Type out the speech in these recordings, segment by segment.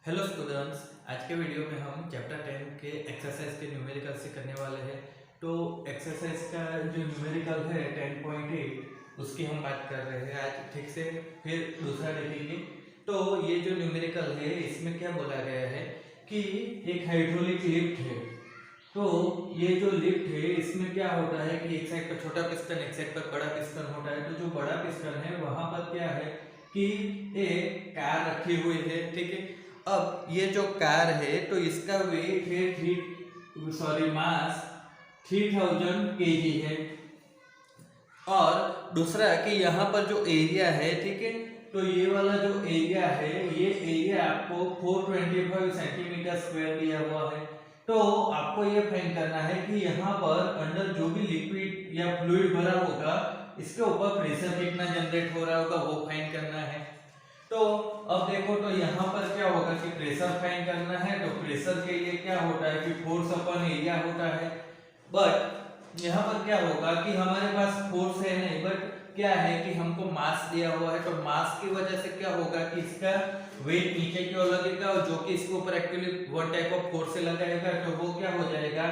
Hello students, आज के video में हम चैप्टर 10 के एक्सरसाइज के न्यूमेरिकल से करने वाले हैं। तो एक्सरसाइज का जो न्यूमेरिकल है 10.8 उसकी हम बात कर रहे हैं आज ठीक से। फिर दूसरा देखेंगे। तो ये जो न्यूमेरिकल है इसमें क्या बोला गया है कि एक हाइड्रोलिक लिफ्ट है। तो ये जो लिफ्ट है इसमें क्या होता है कि एक साइड पर छोटा पिस्टन एक साइड पर बड़ा पिस्टन होता है। तो जो बड़ा पिस्टन है वहां पर क्या है कि एक कार रखी हुई है, ठीक है। अब ये जो कार है तो इसका वेट है मास 3000 kg है। और दूसरा कि यहाँ पर जो एरिया है, ठीक है, तो ये वाला जो एरिया है ये एरिया आपको 425 सेंटीमीटर स्क्वायर दिया हुआ है। तो आपको ये फाइंड करना है कि यहाँ पर अंदर जो भी लिक्विड या फ्लूइड भरा होगा इसके ऊपर प्रेशर कितना जनरेट हो रहा होगा वो फाइंड करना है। तो अब देखो, तो यहाँ पर क्या होगा कि प्रेशर फाइंड करना है। तो प्रेशर के लिए क्या होता है कि फोर्स अपन एरिया होता है। बट यहाँ पर क्या होगा कि हमारे पास फोर्स है नहीं, बट क्या है कि हमको मास दिया हुआ है। तो मास की वजह से क्या होगा कि इसका वेट नीचे की ओर लगेगा और जो कि इसके ऊपर actually one type of force से लगाएगा। तो वो क्या हो जाएगा,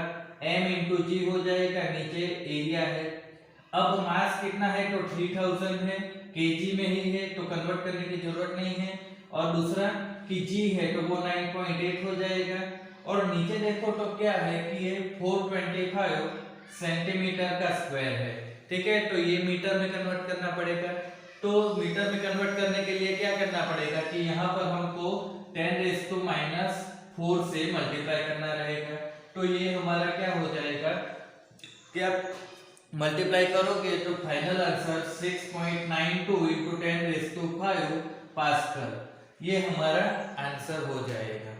m × g हो जाएगा। नीचे एरिया है। अब मास कितना है तो 3000 है, केजी में ही है तो कन्वर्ट करने की जरूरत नहीं है। और दूसरा कि g है तो वो 9.8 हो जाएगा। और नीचे देखो तो क्या है कि ये 425 सेंटीमीटर का स्क्वायर है, ठीक है। तो ये मीटर में कन्वर्ट करना पड़ेगा। तो मीटर में कन्वर्ट करने के लिए क्या करना पड़ेगा कि यहाँ पर हमको 10⁻⁴ से मल्टीप्लाई करना रहेगा। तो ये हमारा क्या हो जाएगा कि आप मल्टीप्लाई करोगे तो फाइनल आंसर 6.92 × 10⁵ पास्कल ये हमारा आंसर हो जाएगा,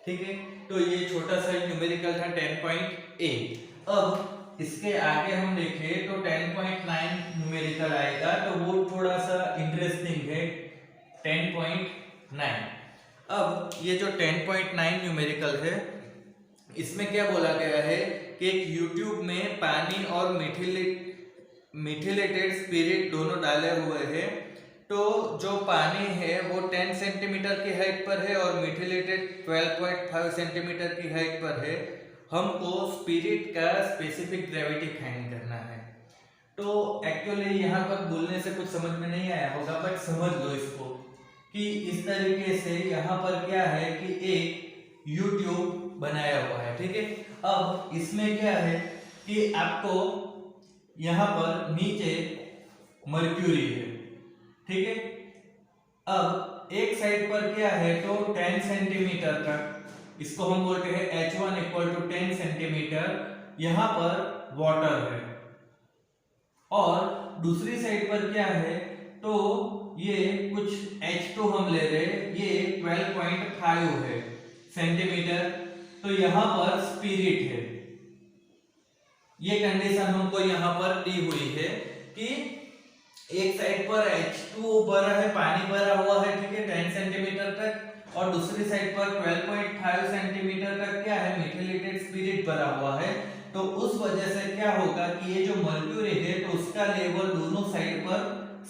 ठीक है। तो ये छोटा सा न्यूमेरिकल था 10.8। अब इसके आगे हम देखें तो 10.9 न्यूमेरिकल आएगा। तो वो थोड़ा सा इंटरेस्टिंग है 10.9। अब ये जो 10.9 न्यूमेरिकल है इसमें क्या बोला गया है कि एक यूट्यूब में पानी और मिथिलेटेड स्पिरिट दोनों डाले हुए हैं। तो जो पानी है वो 10 सेंटीमीटर की हाइट पर है और मिथिलेटेड 12.5 सेंटीमीटर की हाइट पर है। हमको स्पिरिट का स्पेसिफिक ग्रेविटी फाइंड करना है। तो एक्चुअली यहाँ पर बोलने से कुछ समझ में नहीं आया होगा, बट समझ लो इसको कि इस तरीके से यहाँ पर क्या है कि एक यूट्यूब बनाया हुआ है, ठीक है। अब इसमें क्या है कि आपको यहाँ पर नीचे मर्क्यूरी है, ठीक है। अब एक साइड पर क्या है तो 10 सेंटीमीटर तक, इसको हम बोलते हैं H1 = 10 सेंटीमीटर, यहाँ पर वाटर है। और दूसरी साइड पर क्या है तो ये कुछ H2 हम ले रहे हैं, ये 12.5 है सेंटीमीटर। तो यहाँ पर स्पिरिट है। ये कंडीशन हमको यहाँ पर दी हुई है कि एक साइड पर H2 भरा है, पानी भरा हुआ है, ठीक है, 10 सेंटीमीटर तक। और दूसरी साइड पर 12.5 सेंटीमीटर तक क्या है, मिथिलेटेड स्पिरिट भरा हुआ है। तो उस वजह से क्या होगा कि ये जो मर्क्यूरी है तो उसका लेवल दोनों साइड पर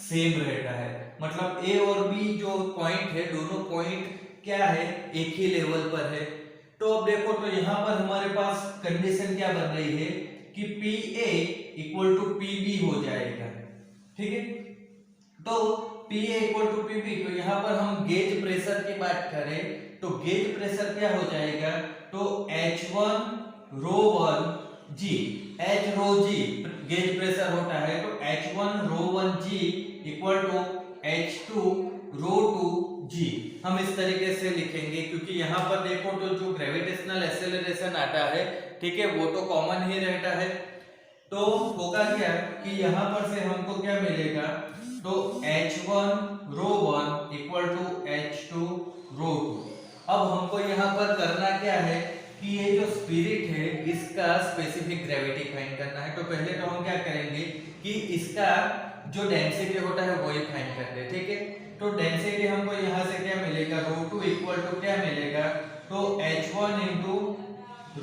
सेम रहता है। मतलब A और B जो पॉइंट है दोनों पॉइंट क्या है, एक ही लेवल पर है। तो अब देखो, तो यहाँ पर हमारे पास कंडीशन क्या बन रही है कि PA = PB हो जाएगा, ठीक है। तो PA = PB, तो यहाँ पर हम गेज प्रेशर की बात करें तो गेज प्रेशर क्या हो जाएगा तो H1ρ1G, H ρg gauge pressure होता है। तो H1ρ1G = H2ρ2G हम इस तरीके से लिखेंगे, क्योंकि यहाँ पर देखो तो जो ग्रेविटेशनल एक्सेलरेशन आता है, ठीक है, वो तो कॉमन ही रहता है। तो होगा क्या कि यहाँ पर से हमको क्या मिलेगा तो H1ρ1 = H2ρ2। अब हमको यहाँ पर करना क्या है कि ये जो स्पिरिट है इसका स्पेसिफिक ग्रेविटी फाइंड करना है। तो पहले तो हम क्या करेंगे कि इसका जो डेंसिटी होता है वो ही फाइंड करते हैं, ठीक है। तो डेंसिटी हमको यहाँ से क्या मिलेगा, ρ2 = क्या मिलेगा तो H1 ×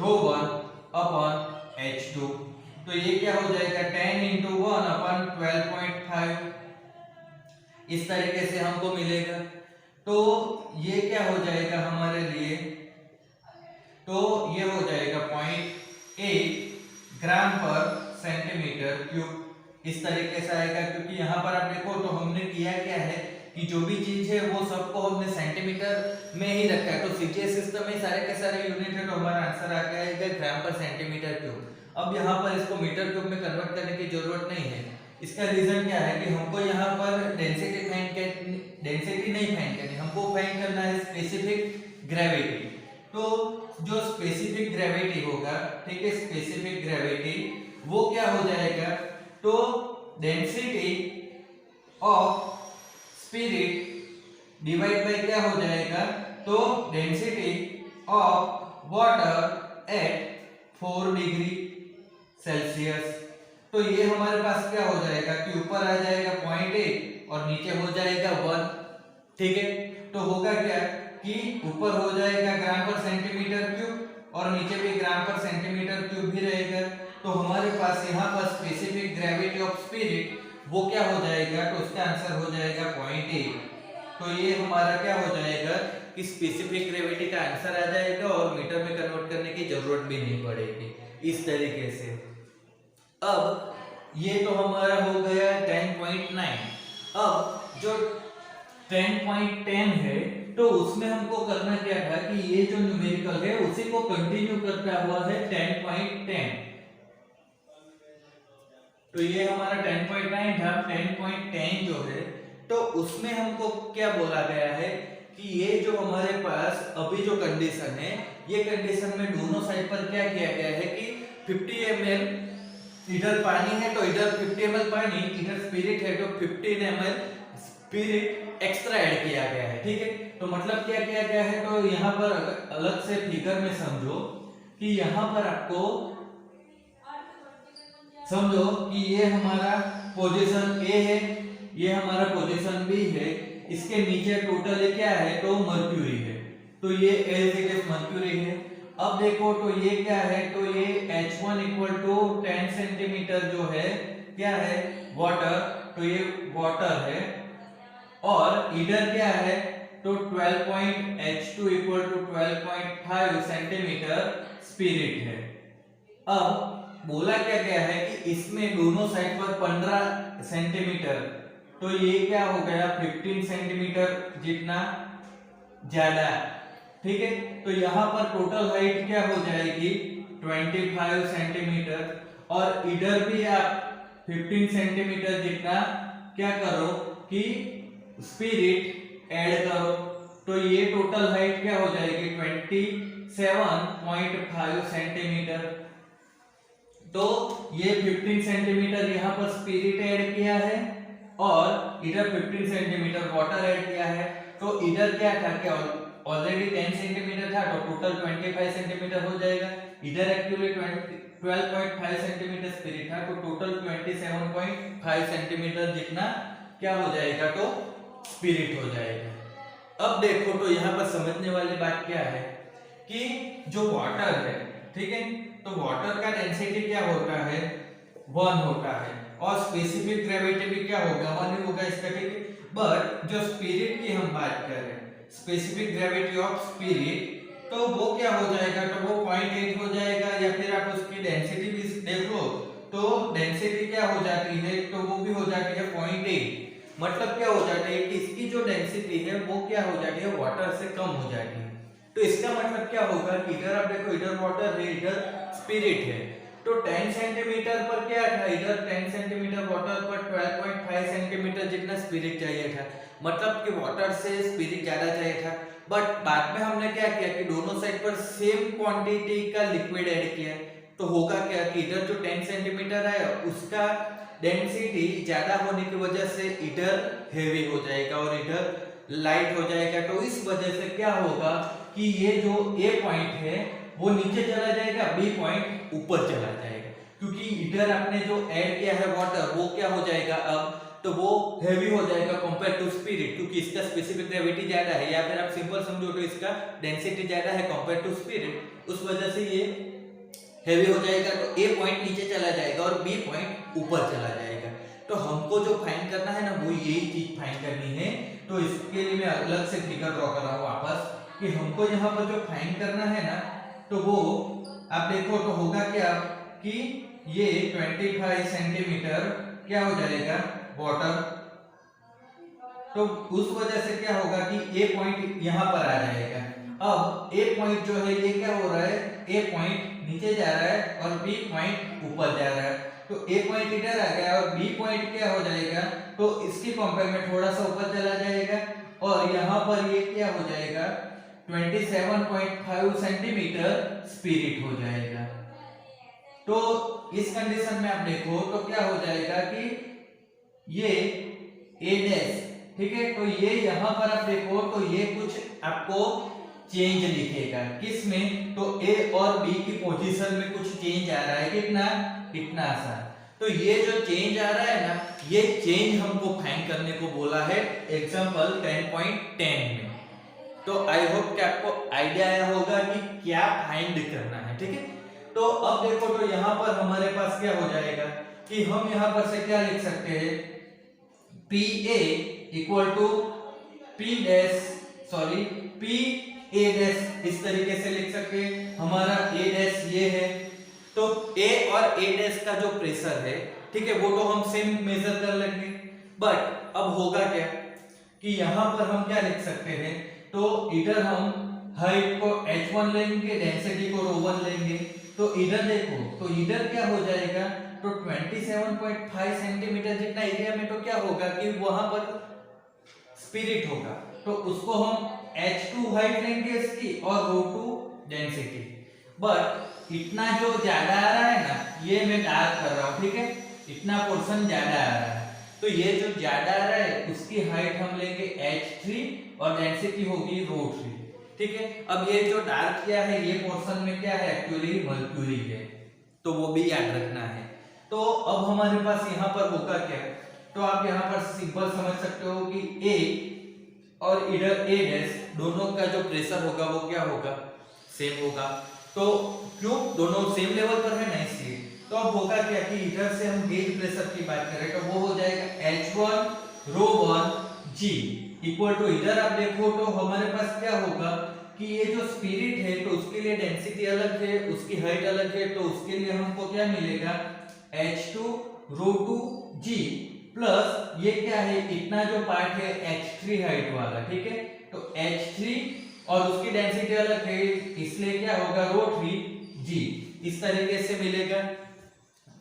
ρ1/H2। तो ये क्या हो जाएगा 10 × 1/12.5 इस तरीके से हमको मिलेगा। तो ये क्या हो जाएगा हमारे लिए तो ये हो जाएगा 0.8 ग्राम पर सेंटीमीटर क्यूब। इस तरीके से आएगा, क्योंकि यहाँ पर आप देखो तो हमने किया क्या है कि जो भी चीज है वो सबको हमने सेंटीमीटर में ही रखा है। तो सीजीएस सिस्टम में सारे के सारे यूनिट है, तो हमारा आंसर आ गया ग्राम पर सेंटीमीटर क्यूब। अब यहाँ पर इसको मीटर क्यूब में कन्वर्ट करने की जरूरत नहीं है। इसका रीजन क्या है कि हमको यहाँ पर डेंसिटी नहीं फाइंड करनी, हमको फाइंड करना है स्पेसिफिक ग्रेविटी। तो जो स्पेसिफिक ग्रेविटी होगा, ठीक है, स्पेसिफिक ग्रेविटी वो क्या हो जाएगा, तो density of spirit divide by क्या हो जाएगा, तो density of water at 4 degree Celsius. तो ये हमारे पास क्या हो जाएगा कि ऊपर आ जाएगा 0.8 और नीचे हो जाएगा 1, ठीक है। तो होगा क्या कि ऊपर हो जाएगा ग्राम पर सेंटीमीटर क्यूब और नीचे भी ग्राम पर सेंटीमीटर क्यूब भी रहेगा। तो हमारे पास यहाँ पर स्पेसिफिक ग्रेविटी ऑफ स्पिरिट वो क्या हो जाएगा, तो उसका आंसर हो जाएगा 0.8। तो ये हमारा क्या हो जाएगा कि स्पेसिफिक ग्रेविटी का आंसर आ जाएगा और मीटर में कन्वर्ट करने की जरूरत भी नहीं पड़ेगी इस तरीके से। अब ये तो हमारा हो गया 10.9। अब जो 10.10 है तो उसमें हमको करना क्या था कि ये जो न्यूमेरिकल है उसी को कंटिन्यू करता हुआ है 10.10। तो ये हमारा 10.9 था। 10.10 जो है तो उसमें हमको क्या बोला गया है कि ये जो हमारे पास अभी जो कंडीशन है, ये कंडीशन में दोनों साइड पर क्या किया गया है कि 50 ml इधर पानी है तो इधर 50 ml पानी, इधर स्पिरिट है तो 15 ml स्पिरिट एक्स्ट्रा ऐड किया गया है, ठीक है। तो मतलब क्या किया गया है, तो यहाँ पर अलग से फिगर में समझो कि यहाँ पर आपको समझो कि ये हमारा पोजीशन ए है, ये हमारा पोजीशन बी है, इसके नीचे टोटल क्या है, तो मर्क्यूरी है। तो ये एज इट इज मर्क्यूरी है। अब देखो तो ये क्या है, तो ये H1 इक्वल टू 10 सेंटीमीटर जो है क्या है, वाटर। तो ये वाटर है और इधर क्या है, तो 12.H2 equal to 12.5 centimetre spirit है। अब बोला क्या गया है कि इसमें दोनों साइड पर 15 सेंटीमीटर, तो ये क्या हो गया 15 सेंटीमीटर जितना ज्यादा, ठीक है। तो यहाँ पर टोटल हाइट क्या हो जाएगी 25 सेंटीमीटर और इधर भी आप 15 सेंटीमीटर जितना क्या करो कि स्पिरिट ऐड करो। तो ये टोटल हाइट क्या हो जाएगी 27.5 सेंटीमीटर। तो ये 15 सेंटीमीटर यहाँ पर स्पिरिट ऐड किया है और इधर 15 सेंटीमीटर वाटर ऐड किया है। तो इधर क्या था कि ऑलरेडी 10 सेंटीमीटर था तो टोटल 25 सेंटीमीटर हो जाएगा। इधर एक्चुअली 12.5 सेंटीमीटर स्पिरिट था तो टोटल 27.5 सेंटीमीटर जितना क्या हो जाएगा, तो स्पिरिट हो जाएगा। अब देखो तो यहाँ पर समझने वाली बात क्या है कि जो वाटर है, ठीक है, तो वाटर का डेंसिटी क्या होता है 1 होता है और स्पेसिफिक ग्रेविटी भी क्या होगा 1 ही होगा इसका, ठीक है। बट जो स्पिरिट की हम बात कर रहे हैं, स्पेसिफिक ग्रेविटी ऑफ स्पिरिट, तो वो क्या हो जाएगा, तो वो 0.8 हो जाएगा। या फिर आप उसकी डेंसिटी भी देख लो तो डेंसिटी क्या हो जाती है, तो वो भी हो जाती है 0.8। मतलब क्या हो जाती है कि इसकी जो डेंसिटी है वो क्या हो जाती है वाटर से कम हो जाती है। तो इसका मतलब क्या होगा कि इधर आप देखो इधर वाटर है, इधर स्पिरिट है। तो 10 सेंटीमीटर पर क्या था, इधर 10 सेंटीमीटर वाटर पर 12.5 सेंटीमीटर जितना स्पिरिट चाहिए था। मतलब कि वाटर से स्पिरिट ज्यादा चाहिए था। बट बाद में हमने क्या किया कि दोनों साइड पर सेम क्वांटिटी का लिक्विड ऐड किया। तो होगा क्या कि इधर जो 10 सेंटीमीटर है उसका डेंसिटी ज्यादा होने की वजह से इधर हेवी हो जाएगा और इधर लाइट हो जाएगा। तो इस वजह से क्या होगा कि ये जो ए पॉइंट है वो नीचे चला जाएगा, बी पॉइंट ऊपर चला जाएगा, क्योंकि इधर आपने जो ऐड किया है वाटर वो क्या हो जाएगा अब, तो वो हेवी हो जाएगा कंपेयर टू स्पिरिट, क्योंकि इसका स्पेसिफिक ग्रेविटी ज्यादा है। या फिर आप सिंपल समझो तो इसका डेंसिटी ज्यादा है कंपेयर टू स्पिरिट, उस वजह से ये हेवी हो जाएगा। तो ए पॉइंट नीचे चला जाएगा और बी पॉइंट ऊपर चला जाएगा। तो हमको जो फाइंड करना है ना वो यही चीज फाइंड करनी है। तो इसके लिए मैं अलग से फिगर ड्रॉ कर रहा हूँ वापस कि हमको यहाँ पर जो फाइंड करना है ना, तो वो आप देखो तो होगा क्या कि ये 25 सेंटीमीटर क्या हो जाएगा वाटर, तो उस वजह से क्या होगा कि ए पॉइंट यहां पर आ जाएगा। अब ए पॉइंट जो है ये क्या हो रहा है, ए पॉइंट नीचे जा रहा है और बी पॉइंट ऊपर जा रहा है, तो ए पॉइंट इधर आ गया और बी पॉइंट क्या हो जाएगा, तो इसकी कंपेयर में थोड़ा सा ऊपर चला जाएगा और यहाँ पर ये क्या हो जाएगा 27.5 सेंटीमीटर स्पिरिट हो जाएगा। तो इस कंडीशन में आप देखो तो क्या हो जाएगा कि ये ए डैश, ठीक है, तो ये यहाँ पर आप देखो तो ये कुछ आपको चेंज दिखेगा किसमें, तो ए और बी की पोजीशन में कुछ चेंज आ रहा है, कितना इतना सा। तो ये जो चेंज आ रहा है ना, ये चेंज हमको फाइंड करने को बोला है एग्जांपल 10.10 में। तो आई होप कि आपको आइडिया आया होगा कि क्या फाइंड करना है, ठीक है। तो अब देखो तो यहाँ पर हमारे पास क्या हो जाएगा कि हम यहाँ पर से क्या लिख सकते हैं, P A equal to P dash sorry P A dash, इस तरीके से लिख सकते हैं। हमारा ए डैश ये है, तो ए और ए डैश का जो प्रेशर है, ठीक है, वो तो हम सेम मेजर कर लेंगे, बट अब होगा क्या कि यहाँ पर हम क्या लिख सकते हैं, तो इधर हम हाइट को h1 लेंगे, डेंसिटी को ρ1 लेंगे, तो इधर देखो तो इधर क्या हो जाएगा, तो 27.5 सेंटीमीटर जितना एरिया में तो क्या होगा कि वहां पर स्पिरिट होगा, तो उसको हम h2 हाइट लेंगे इसकी और ρ2 डेंसिटी। बट इतना जो ज्यादा आ रहा है ना, ये मैं डार्क कर रहा हूं, ठीक है, इतना पोर्शन ज्यादा आ रहा है, तो ये जो ज्यादा आ रहा है उसकी हाइट हम लेंगे h3 और डेंसिटी होगी ρ3, ठीक है। अब ये जो डार्क किया है ये पोर्शन में क्या है, एक्चुअली मर्क्यूरी है, तो वो भी याद रखना है। तो अब हमारे पास यहाँ पर होगा क्या, तो आप यहाँ पर सिंपल समझ सकते हो कि ए और इधर ए डैश दोनों का जो प्रेशर होगा वो क्या होगा, सेम होगा। तो क्यों, दोनों सेम लेवल पर है ना, इसलिए। तो अब होगा क्या कि इधर से हम गेज प्रेशर की बात करें तो वो हो जाएगा h1 ρ1 g इक्वल टू, इधर आप देखो तो हमारे पास क्या होगा कि ये जो स्पिरिट है तो उसके लिए डेंसिटी अलग है, उसकी हाइट अलग है, तो उसके लिए हमको क्या मिलेगा h2 ρ2 g प्लस ये क्या है, इतना जो पार्ट है h3 हाइट वाला, ठीक है, तो h3 और उसकी डेंसिटी अलग है, इसलिए क्या होगा ρ3 g, इस तरीके से मिलेगा।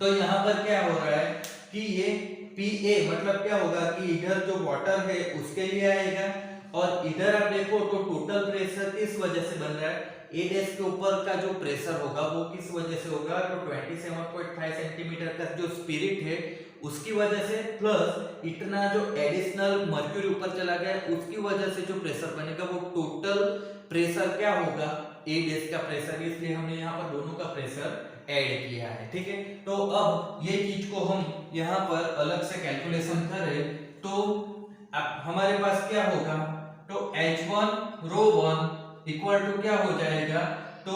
तो यहाँ पर क्या हो रहा है कि ये PA मतलब क्या होगा कि इधर जो वाटर है उसके लिए आएगा, और इधर आप देखो तो टोटल प्रेशर इस वजह से बन रहा है, ए डैश के ऊपर का जो प्रेशर होगा वो किस वजह से होगा, तो 27.5 सेंटीमीटर का जो स्पिरिट है उसकी वजह से, प्लस इतना जो एडिशनल मर्क्यूरी ऊपर चला गया उसकी वजह से जो प्रेशर बनेगा वो टोटल प्रेशर क्या होगा, ए डैश का प्रेशर, इसलिए हमने यहाँ पर दोनों का प्रेशर ऐड किया है, ठीक है। तो अब ये चीज को हम यहाँ पर अलग से कैलकुलेशन करें तो अब हमारे पास क्या होगा, तो h1 ρ1 इक्वल टू क्या हो जाएगा, तो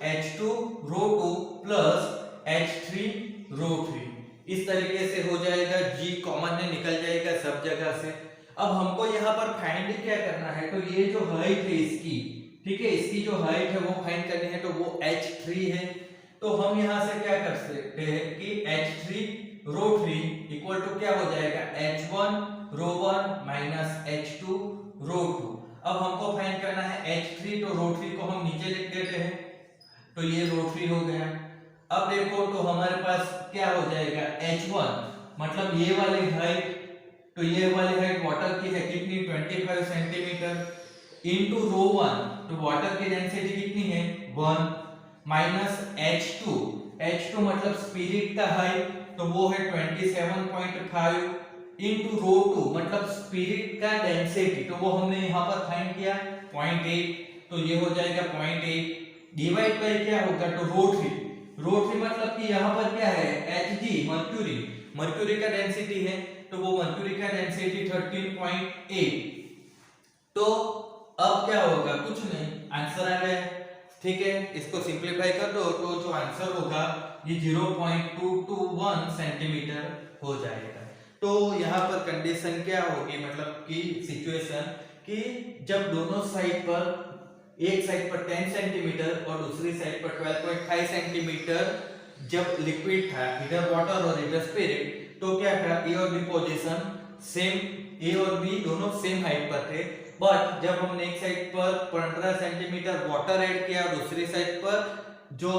h2 ρ2 प्लस h3 ρ3, इस तरीके से हो जाएगा, g कॉमन में निकल जाएगा सब जगह से। अब हमको यहाँ पर फाइंड क्या करना है, तो ये जो हाइट है इसकी, ठीक है, इसकी जो हाइट है वो फाइंड करनी है, तो वो h3 है, तो हम यहाँ से क्या कर सकते हैं कि h3 ρ3 इक्वल टू क्या हो जाएगा h1 ρ1 माइनस h2 ρ2। अब हमको फाइंड करना है h3, तो ρ3 को हम नीचे लिख देते हैं, तो ये ρ3 हो गया। अब देखो तो हमारे पास क्या हो जाएगा h1 मतलब ये वाली हाइट, तो ये वाली हाइट वाटर की है कितनी 25 सेंटीमीटर इनटू ρ1, तो वाटर की डेंसिटी कितनी है 1 माइनस h2 मतलब स्पिरिट का हाइट, तो वो है 27.5 इनटू ρ2 मतलब स्पिरिट का डेंसिटी, तो वो हमने यहाँ पर फाइंड किया 0.8, तो ये हो जाएगा 0.8 डिवाइड बाय क्या होगा, तो ρ3 मतलब कि यहाँ पर क्या है Hg मर्क्यूरी का डेंसिटी है, तो वो मर्क्यूरी का डेंसिटी 13.8। तो अब क्या होगा, कुछ नहीं, आंसर आ गया, ठीक है। इसको सिंपलीफाई कर दो तो जो आंसर होगा ये 0.221 सेंटीमीटर हो जाएगा। तो यहाँ पर कंडीशन क्या होगी, मतलब कि सिचुएशन कि जब दोनों साइड पर एक साइड पर 10 सेंटीमीटर और दूसरी साइड पर 12.5 सेंटीमीटर जब लिक्विड था, इधर वाटर और इधर स्पिरिट, तो क्या था, ए और बी पोजीशन सेम, ए और बी दोनों सेम हाइट पर थे। बट जब हमने एक साइड पर 15 सेंटीमीटर वाटर ऐड किया, दूसरी साइड पर जो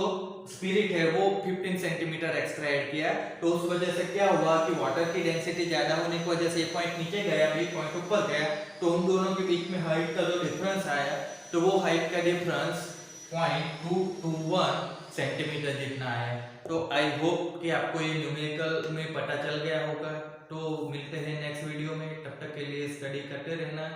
स्पिरिट है वो 15 सेंटीमीटर एक्स्ट्रा ऐड किया, तो उस वजह से क्या हुआ कि वाटर की डेंसिटी ज्यादा होने की वजह से एक पॉइंट नीचे गया, बी पॉइंट ऊपर गया, तो उन दोनों के बीच में हाइट का जो डिफरेंस आया, तो वो हाइट का डिफरेंस 0.221 सेंटीमीटर जितना आया। तो आई होप कि आपको ये न्यूमेरिकल में पता चल गया होगा। तो मिलते हैं नेक्स्ट वीडियो में, तब तक के लिए स्टडी करते रहना।